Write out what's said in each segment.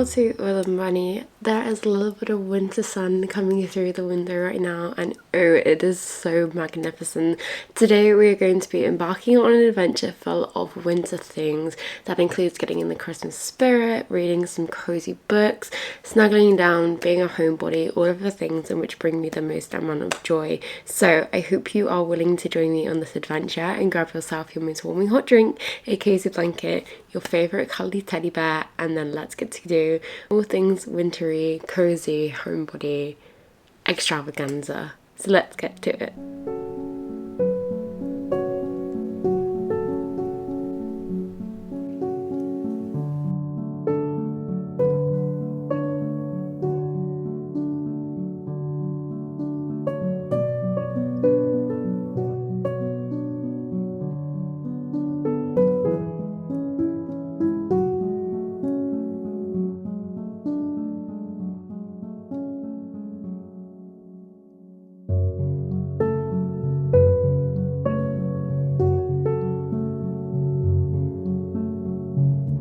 Hello to ᴍᴘᴇᴜ. There is a little bit of winter sun coming through the window right now, and oh, it is so magnificent. Today we are going to be embarking on an adventure full of winter things that includes getting in the Christmas spirit, reading some cozy books, snuggling down, being a homebody, all of the things in which bring me the most amount of joy. So I hope you are willing to join me on this adventure and grab yourself your most warming hot drink, a cozy blanket, your favourite cuddly teddy bear, and then let's get to do all things wintry, cozy, homebody extravaganza. So let's get to it.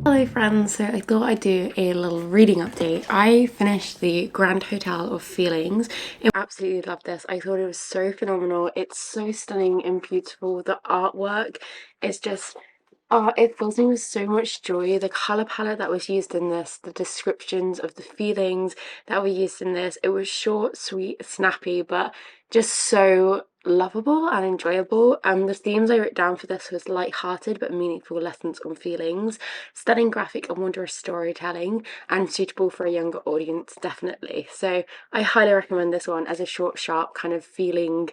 Hello friends, so I thought I'd do a little reading update. I finished the Grand Hotel of Feelings. I absolutely loved this. I thought it was so phenomenal. It's so stunning and beautiful. The artwork is just, it fills me with so much joy. The colour palette that was used in this, the descriptions of the feelings that were used in this, it was short, sweet, snappy, but just so lovable and enjoyable. The themes I wrote down for this was light-hearted but meaningful lessons on feelings, stunning graphic and wondrous storytelling, and suitable for a younger audience, definitely. So I highly recommend this one as a short, sharp kind of feeling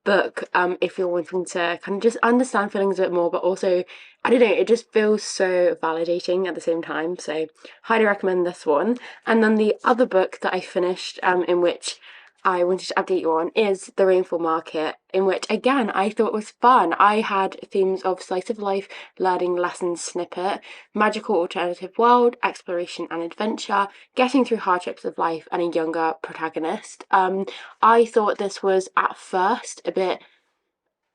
book, if you're wanting to kind of just understand feelings a bit more, but also, I don't know, it just feels so validating at the same time. So highly recommend this one. And then the other book that I finished, in which I wanted to update you on, is The Rainfall Market, in which again I thought was fun. I had themes of slice of life, learning lessons snippet, magical alternative world, exploration and adventure, getting through hardships of life, and a younger protagonist. I thought this was at first a bit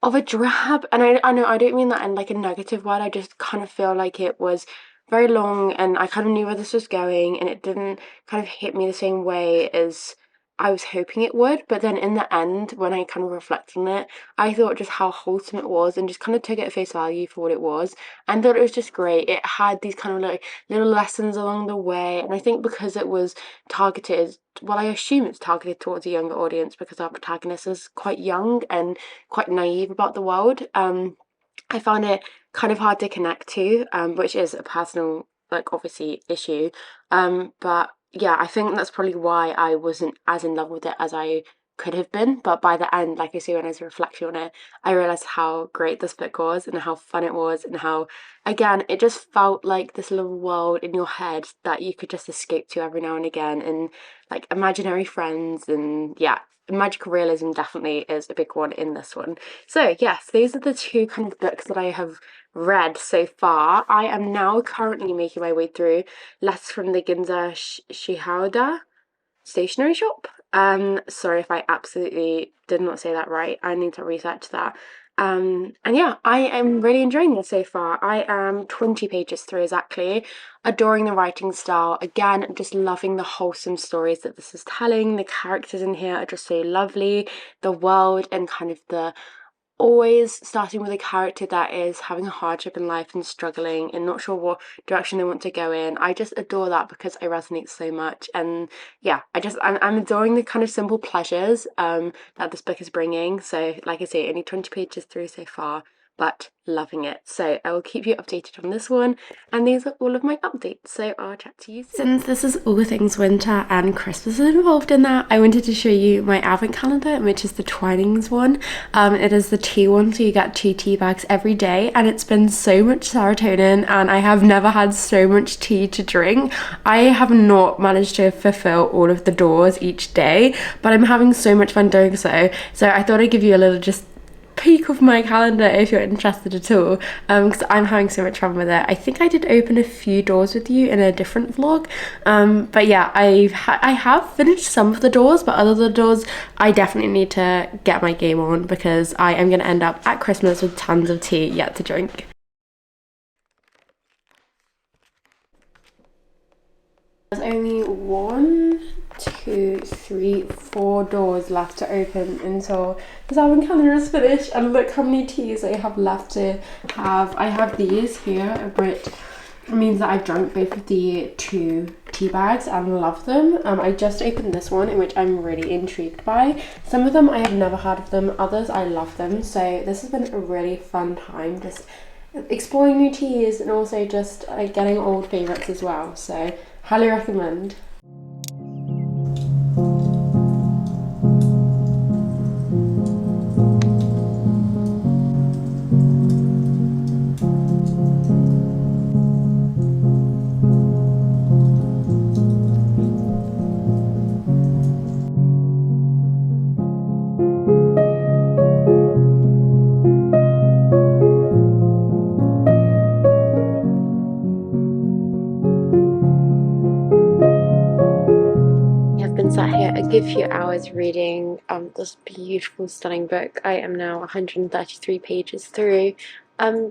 of a drab, and I know I don't mean that in like a negative word. I just kind of feel like it was very long and I kind of knew where this was going, and it didn't kind of hit me the same way as I was hoping it would. But then in the end, when I kind of reflect on it, I thought just how wholesome it was, and just kind of took it at face value for what it was, and thought it was just great. It had these kind of like little lessons along the way, and I think because it was targeted, well, I assume it's targeted towards a younger audience because our protagonist is quite young and quite naive about the world. I found it kind of hard to connect to, which is a personal, like, obviously issue. But yeah, I think that's probably why I wasn't as in love with it as I could have been. But by the end, like I say, when I was reflecting on it, I realised how great this book was and how fun it was, and how, again, it just felt like this little world in your head that you could just escape to every now and again, and like imaginary friends, and yeah, magical realism definitely is a big one in this one. So yes, these are the two kind of books that I have read so far. I am now currently making my way through Letters from the ᴍᴘᴱᴜ stationery shop. Sorry if I absolutely did not say that right. I need to research that. And yeah, I am really enjoying this so far. I am 20 pages through exactly, adoring the writing style. Again, just loving the wholesome stories that this is telling. The characters in here are just so lovely. The world, and kind of the, always starting with a character that is having a hardship in life and struggling and not sure what direction they want to go in. I just adore that because it resonates so much. And yeah, I'm adoring the kind of simple pleasures that this book is bringing. So like I say, only 20 pages through so far, but loving it. So I will keep you updated on this one, and these are all of my updates, so I'll chat to you soon. Since this is all things winter and Christmas is involved in that, I wanted to show you my advent calendar, which is the Twinings one. It is the tea one, so you get 2 tea bags every day, and it's been so much serotonin, and I have never had so much tea to drink. I have not managed to fulfill all of the doors each day, but I'm having so much fun doing so. So I thought I'd give you a little just peek of my calendar if you're interested at all, because I'm having so much fun with it. I think I did open a few doors with you in a different vlog, but yeah, I have finished some of the doors, but other the doors I definitely need to get my game on, because I am going to end up at Christmas with tons of tea yet to drink. only 1, 2, 3, 4 doors left to open until this album calendar is finished, and look how many teas I have left to have. I have these here, which means that I've drunk both of the 2 tea bags and love them. I just opened this one, in which I'm really intrigued by. Some of them I have never heard of them, others I love them, so this has been a really fun time just exploring new teas and also just getting old favourites as well, so highly recommend. Sat here a good few hours reading this beautiful, stunning book. I am now 133 pages through,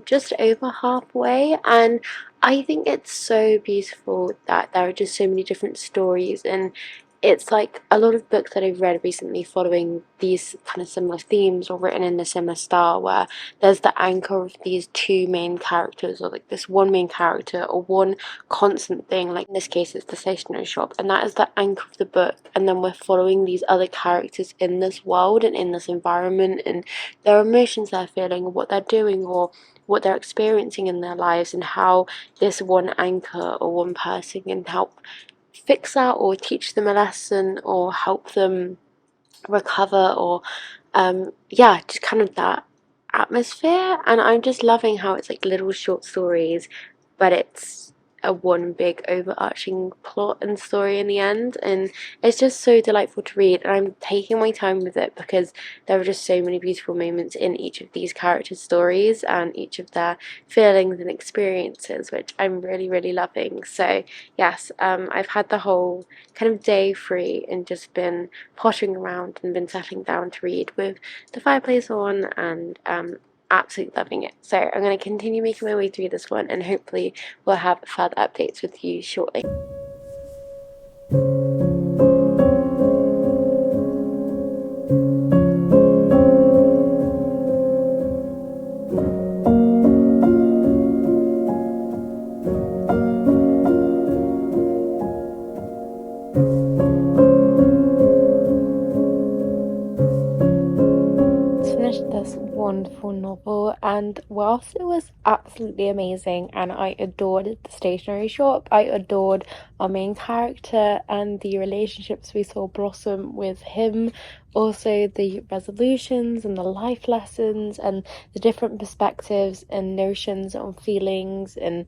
just over halfway, and I think it's so beautiful that there are just so many different stories, and it's like a lot of books that I've read recently following these kind of similar themes or written in a similar style, where there's the anchor of these 2 main characters, or like this one main character or one constant thing. Like in this case it's the stationery shop, and that is the anchor of the book, and then we're following these other characters in this world and in this environment, and their emotions they're feeling, or what they're doing, or what they're experiencing in their lives, and how this one anchor or one person can help fix that or teach them a lesson or help them recover, or yeah, just kind of that atmosphere. And I'm just loving how it's like little short stories, but it's a one big overarching plot and story in the end, and it's just so delightful to read, and I'm taking my time with it because there are just so many beautiful moments in each of these characters' stories and each of their feelings and experiences, which I'm really loving. So yes, I've had the whole kind of day free and just been pottering around and been settling down to read with the fireplace on, and absolutely loving it. So I'm going to continue making my way through this one, and hopefully we'll have further updates with you shortly. This wonderful novel, and whilst it was absolutely amazing and I adored the stationery shop, I adored our main character and the relationships we saw blossom with him, also the resolutions and the life lessons and the different perspectives and notions on feelings and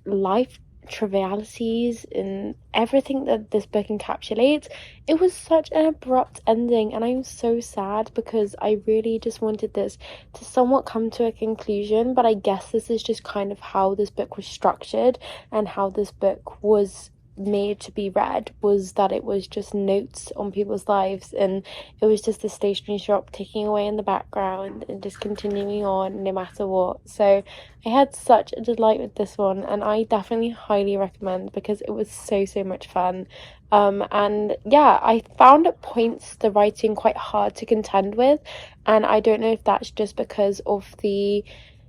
life trivialities and everything that this book encapsulates. It was such an abrupt ending, and I'm so sad because I really just wanted this to somewhat come to a conclusion, but I guess this is just kind of how this book was structured and how this book was made to be read, was that it was just notes on people's lives, and it was just the stationery shop ticking away in the background and just continuing on no matter what. So I had such a delight with this one, and I definitely highly recommend because it was so much fun. And yeah, I found at points the writing quite hard to contend with, and I don't know if that's just because of the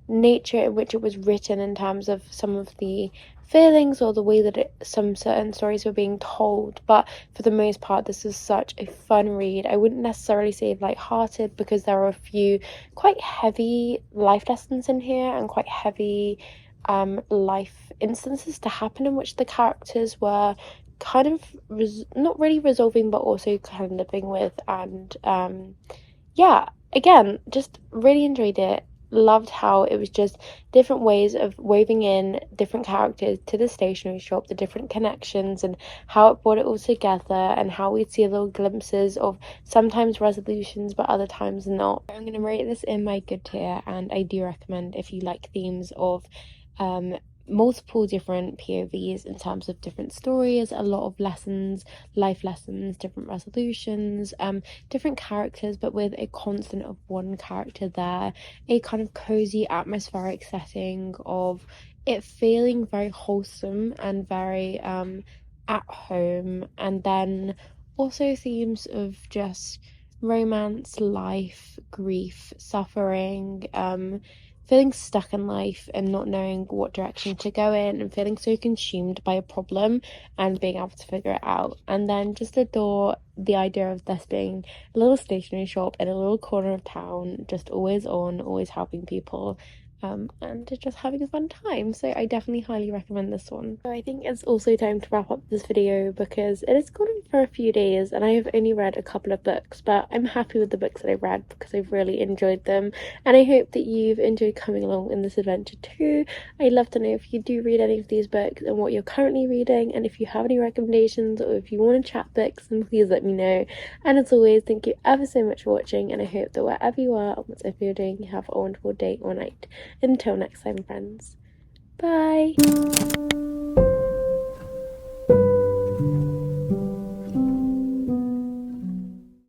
nature in which it was written in terms of some of the feelings or the way that some certain stories were being told, but for the most part this is such a fun read. I wouldn't necessarily say light-hearted because there are a few quite heavy life lessons in here and quite heavy life instances to happen in which the characters were kind of not really resolving but also kind of living with, and yeah, again, just really enjoyed it. Loved how it was just different ways of weaving in different characters to the stationery shop, the different connections, and how it brought it all together, and how we'd see little glimpses of sometimes resolutions but other times not. I'm going to rate this in my good tier, and I do recommend if you like themes of multiple different POVs in terms of different stories, a lot of lessons, life lessons, different resolutions, different characters, but with a constant of one character there, a kind of cozy atmospheric setting of it feeling very wholesome and very at home, and then also themes of just romance, life, grief, suffering, feeling stuck in life and not knowing what direction to go in, and feeling so consumed by a problem and being able to figure it out. And then just adore the idea of this being a little stationery shop in a little corner of town, just always on, always helping people, and just having a fun time. So I definitely highly recommend this one. So I think it's also time to wrap up this video because it has gone on for a few days and I have only read a couple of books, but I'm happy with the books that I've read because I've really enjoyed them, and I hope that you've enjoyed coming along in this adventure too. I'd love to know if you do read any of these books and what you're currently reading, and if you have any recommendations or if you want to chat books, then please let me know. And as always, thank you ever so much for watching, and I hope that wherever you are and whatever you're doing, you have a wonderful day or night. Until next time, friends. Bye!